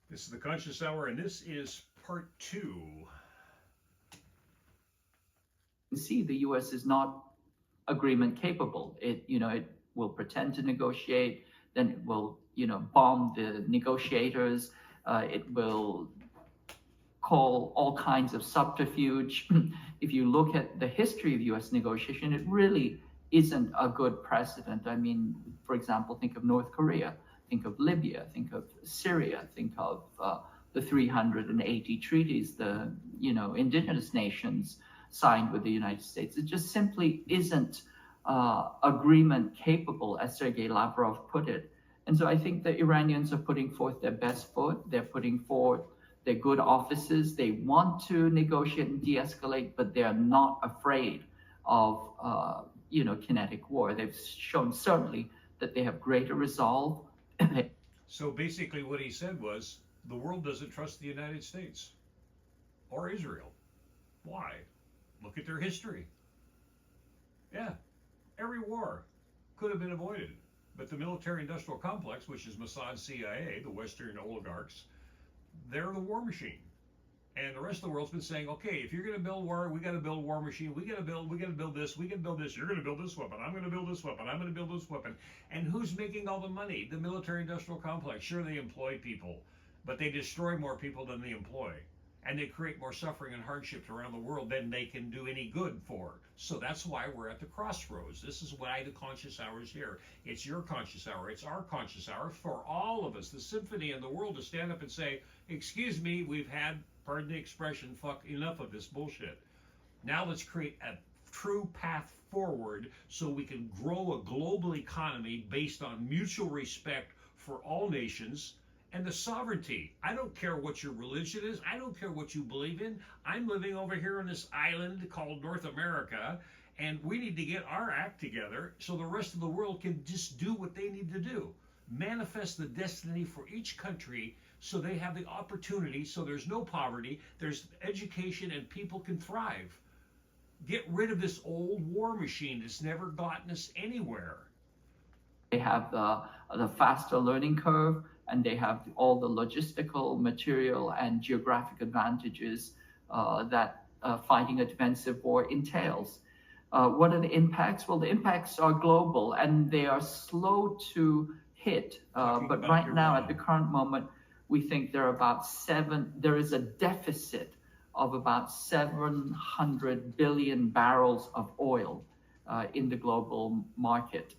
This is the Conscious Hour, and this is part two. See, the U.S. is not agreement capable. It will pretend to negotiate, then it will, bomb the negotiators. It will call all kinds of subterfuge. If you look at the history of U.S. negotiation, it really isn't a good precedent. I mean, for example, think of North Korea, think of Libya, think of Syria, think of the 380 treaties the indigenous nations signed with the United States. It just simply isn't agreement capable, as Sergei Lavrov put it. And so I think the Iranians are putting forth their best foot. They're putting forth their good offices. They want to negotiate and de-escalate, but they're not afraid of kinetic war. They've shown certainly that they have greater resolve. So basically, what he said was the world doesn't trust the United States or Israel. Why? Look at their history. Yeah, every war could have been avoided. But the military-industrial complex, which is Mossad, CIA, the Western oligarchs, they're the war machine. And the rest of the world's been saying, okay, if you're going to build war, we got to build a war machine. We got to build this. We got to build this. You're going to build this weapon. I'm going to build this weapon. I'm going to build this weapon. And who's making all the money? The military-industrial complex. Sure, they employ people, but they destroy more people than they employ. And they create more suffering and hardships around the world than they can do any good for. So that's why we're at the crossroads. This is why the Conscious Hour is here. It's your Conscious Hour. It's our Conscious Hour for all of us, the symphony in the world, to stand up and say, excuse me, we've had, pardon the expression, fuck enough of this bullshit. Now let's create a true path forward so we can grow a global economy based on mutual respect for all nations and the sovereignty. I don't care what your religion is. I don't care what you believe in. I'm living over here on this island called North America, and we need to get our act together so the rest of the world can just do what they need to do. Manifest the destiny for each country so they have the opportunity, so there's no poverty, there's education, and people can thrive. Get rid of this old war machine that's never gotten us anywhere. They have the faster learning curve, and they have all the logistical, material, and geographic advantages that fighting a defensive war entails. What are the impacts? Well, the impacts are global, and they are slow to hit. But right now, at the current moment, we think there is a deficit of about 700 billion barrels of oil in the global market.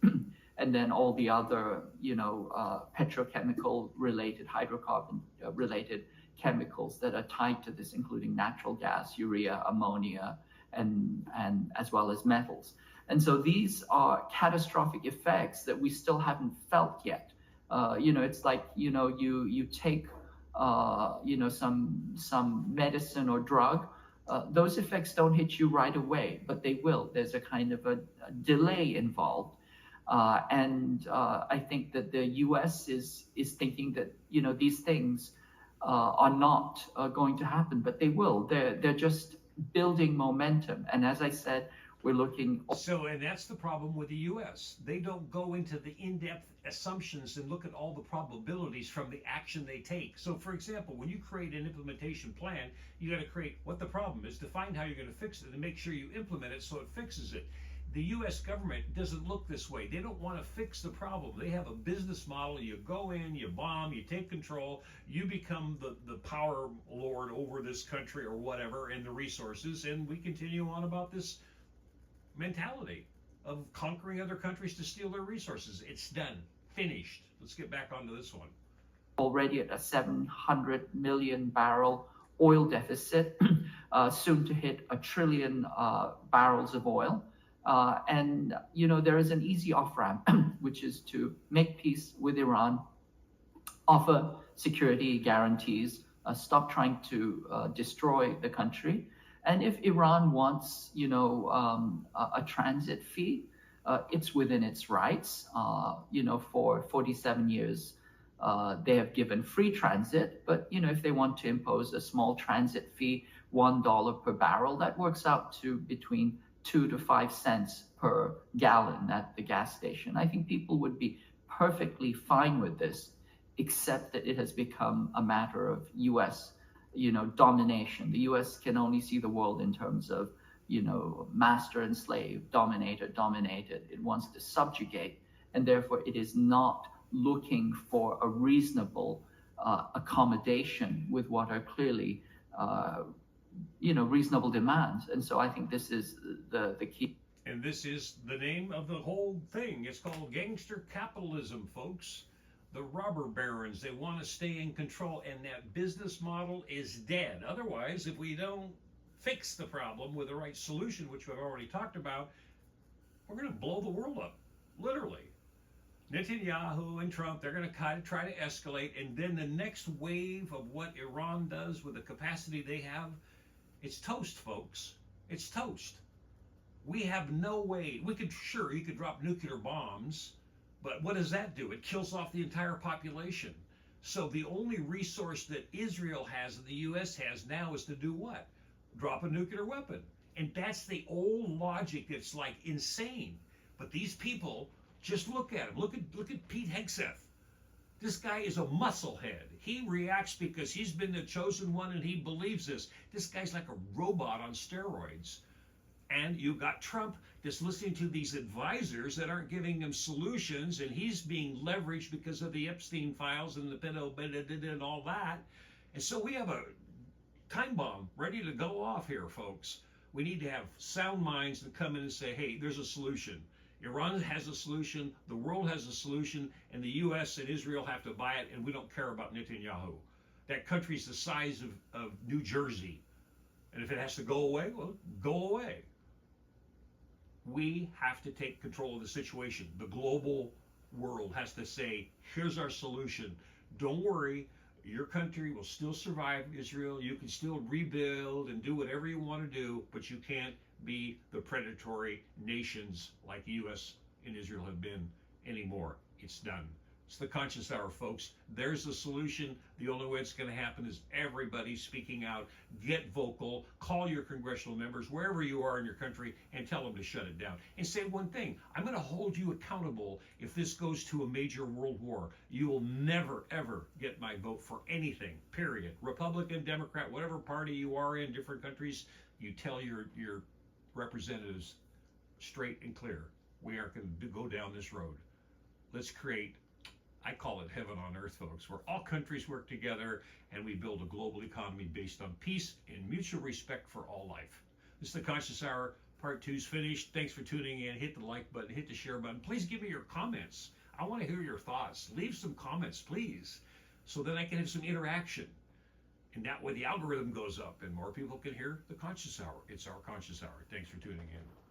And then all the other, petrochemical related, hydrocarbon related chemicals that are tied to this, including natural gas, urea, ammonia, and as well as metals. And so these are catastrophic effects that we still haven't felt yet. It's like, you take, some medicine or drug. Those effects don't hit you right away, but they will. There's a kind of a delay involved. I think that the U.S. is thinking that these things are not going to happen, but they will. They're just building momentum, and as I said, we're looking. So, and that's the problem with the U.S. They don't go into the in-depth assumptions and look at all the probabilities from the action they take. So, for example, when you create an implementation plan, you got to create what the problem is, define how you're going to fix it, and make sure you implement it so it fixes it. The U.S. government doesn't look this way. They don't want to fix the problem. They have a business model. You go in, you bomb, you take control, you become the power lord over this country or whatever and the resources, and we continue on about this mentality of conquering other countries to steal their resources. It's done. Finished. Let's get back onto this one. Already at a 700 million barrel oil deficit, soon to hit 1 trillion barrels of oil. There is an easy off-ramp, which is to make peace with Iran, offer security guarantees, stop trying to destroy the country. And if Iran wants, a transit fee, it's within its rights. For 47 years, they have given free transit. But, if they want to impose a small transit fee, $1 per barrel, that works out to between 2 to 5 cents per gallon at the gas station. I think people would be perfectly fine with this accept that it has become a matter of U.S. Domination. The U.S. can only see the world in terms of master and slave, dominator, dominated. It wants to subjugate, and therefore it is not looking for a reasonable accommodation with what are clearly reasonable demands. And so I think this is the key. And this is the name of the whole thing. It's called gangster capitalism, folks. The robber barons, they want to stay in control, and that business model is dead. Otherwise, if we don't fix the problem with the right solution, which we've already talked about, we're going to blow the world up, literally. Netanyahu and Trump, they're going to kind of try to escalate, and then the next wave of what Iran does with the capacity they have, it's toast, folks. It's toast. We have no way. You could drop nuclear bombs, but what does that do? It kills off the entire population. So the only resource that Israel has and the U.S. has now is to do what? Drop a nuclear weapon. And that's the old logic that's like insane. But these people, just look at him. Look at Pete Hegseth. This guy is a musclehead. He reacts because he's been the chosen one and he believes this. This guy's like a robot on steroids. And you've got Trump that's listening to these advisors that aren't giving him solutions, and he's being leveraged because of the Epstein files and the pedo and all that. And so we have a time bomb ready to go off here, folks. We need to have sound minds that come in and say, hey, there's a solution. Iran has a solution, the world has a solution, and the U.S. and Israel have to buy it, and we don't care about Netanyahu. That country's the size of New Jersey. And if it has to go away, well, go away. We have to take control of the situation. The global world has to say, here's our solution. Don't worry, your country will still survive, Israel. You can still rebuild and do whatever you want to do, but you can't be the predatory nations like the U.S. and Israel have been anymore. It's done. It's the Conscious Hour, folks. There's the solution. The only way it's going to happen is everybody speaking out. Get vocal. Call your congressional members, wherever you are in your country, and tell them to shut it down. And say one thing. I'm going to hold you accountable if this goes to a major world war. You will never, ever get my vote for anything, period. Republican, Democrat, whatever party you are in, different countries, you tell your representatives straight and clear. We aren't going to go down this road. Let's create, I call it heaven on earth, folks, where all countries work together and we build a global economy based on peace and mutual respect for all life. This is the Conscious Hour. Part 2 is finished. Thanks for tuning in. Hit the like button, hit the share button. Please give me your comments. I want to hear your thoughts. Leave some comments, please, so that I can have some interaction. And that way the algorithm goes up and more people can hear the Conscious Hour. It's our Conscious Hour. Thanks for tuning in.